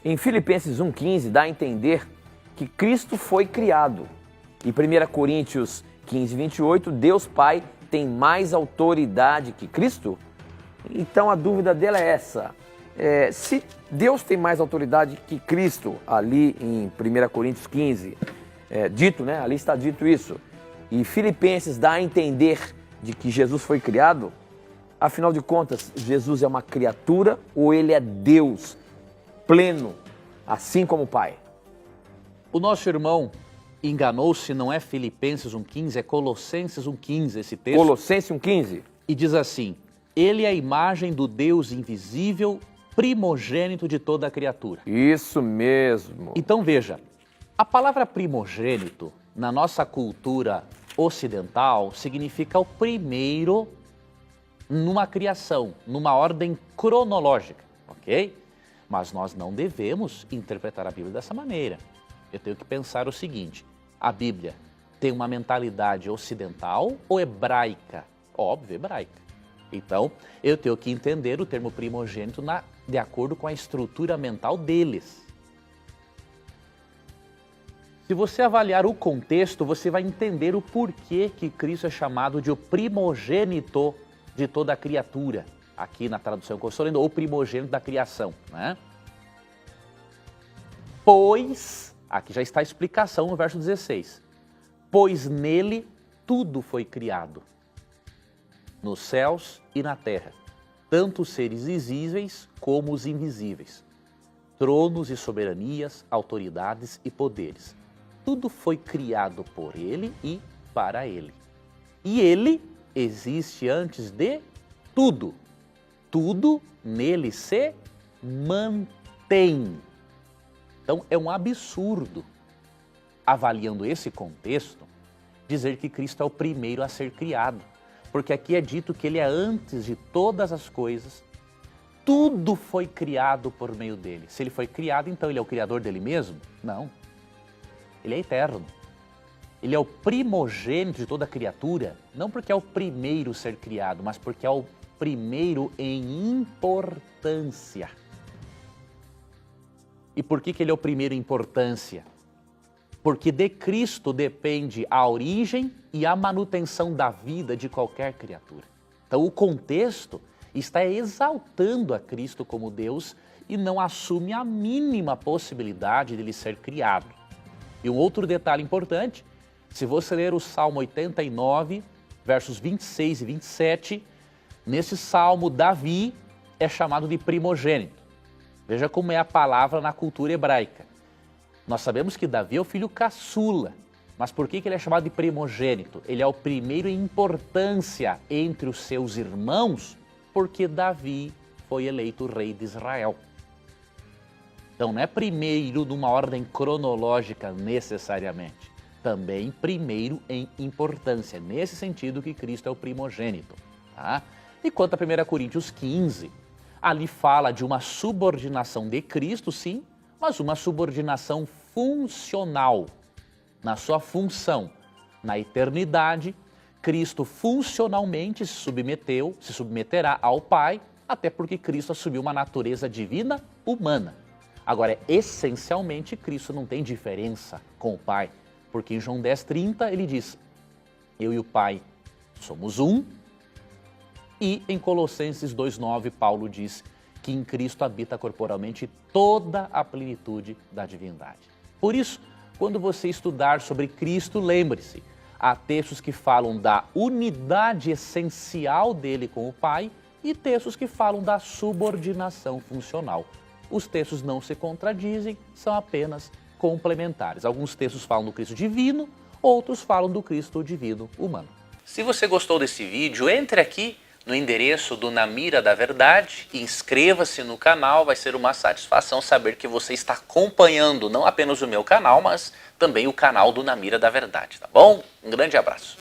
Em Filipenses 1,15 dá a entender que Cristo foi criado. E 1 Coríntios 15:28, Deus Pai tem mais autoridade que Cristo? Então a dúvida dela é essa. Se Deus tem mais autoridade que Cristo, ali em 1 Coríntios 15, dito, né? Ali está dito isso. E Filipenses dá a entender de que Jesus foi criado, afinal de contas, Jesus é uma criatura ou ele é Deus pleno, assim como o Pai? O nosso irmão enganou-se, não é Filipenses 1,15, é Colossenses 1,15 esse texto. Colossenses 1,15. E diz assim: ele é a imagem do Deus invisível, primogênito de toda a criatura. Isso mesmo. Então veja, a palavra primogênito, na nossa cultura ocidental, significa o primeiro numa criação, numa ordem cronológica, ok? Mas nós não devemos interpretar a Bíblia dessa maneira. Eu tenho que pensar o seguinte: a Bíblia tem uma mentalidade ocidental ou hebraica? Óbvio, hebraica. Então, eu tenho que entender o termo primogênito de acordo com a estrutura mental deles. Se você avaliar o contexto, você vai entender o porquê que Cristo é chamado de o primogênito de toda a criatura. Aqui na tradução que eu estou lendo, o primogênito da criação, né? Pois, aqui já está a explicação no verso 16. Pois nele tudo foi criado, nos céus e na terra, tanto os seres visíveis como os invisíveis, tronos e soberanias, autoridades e poderes. Tudo foi criado por ele e para ele. E ele existe antes de tudo. Tudo nele se mantém. Então é um absurdo, avaliando esse contexto, dizer que Cristo é o primeiro a ser criado. Porque aqui é dito que ele é antes de todas as coisas, tudo foi criado por meio dele. Se ele foi criado, então ele é o criador dele mesmo? Não. Ele é eterno. Ele é o primogênito de toda criatura, não porque é o primeiro a ser criado, mas porque é o primeiro em importância. E por que ele é o primeiro em importância? Porque de Cristo depende a origem e a manutenção da vida de qualquer criatura. Então o contexto está exaltando a Cristo como Deus e não assume a mínima possibilidade de ele ser criado. E um outro detalhe importante, se você ler o Salmo 89, versos 26 e 27, nesse salmo Davi é chamado de primogênito. Veja como é a palavra na cultura hebraica. Nós sabemos que Davi é o filho caçula, mas por que ele é chamado de primogênito? Ele é o primeiro em importância entre os seus irmãos, porque Davi foi eleito rei de Israel. Então não é primeiro numa ordem cronológica necessariamente, também primeiro em importância, nesse sentido que Cristo é o primogênito. Tá? E quanto a 1 Coríntios 15, ali fala de uma subordinação de Cristo, sim, mas uma subordinação funcional, na sua função. Na eternidade, Cristo funcionalmente se submeterá ao Pai, até porque Cristo assumiu uma natureza divina humana. Agora, essencialmente, Cristo não tem diferença com o Pai, porque em João 10,30 ele diz: eu e o Pai somos um, e em Colossenses 2,9 Paulo diz que em Cristo habita corporalmente toda a plenitude da divindade. Por isso, quando você estudar sobre Cristo, lembre-se, há textos que falam da unidade essencial dele com o Pai e textos que falam da subordinação funcional. Os textos não se contradizem, são apenas complementares. Alguns textos falam do Cristo divino, outros falam do Cristo divino humano. Se você gostou desse vídeo, entre aqui no endereço do Na Mira da Verdade e inscreva-se no canal. Vai ser uma satisfação saber que você está acompanhando não apenas o meu canal, mas também o canal do Na Mira da Verdade, tá bom? Um grande abraço.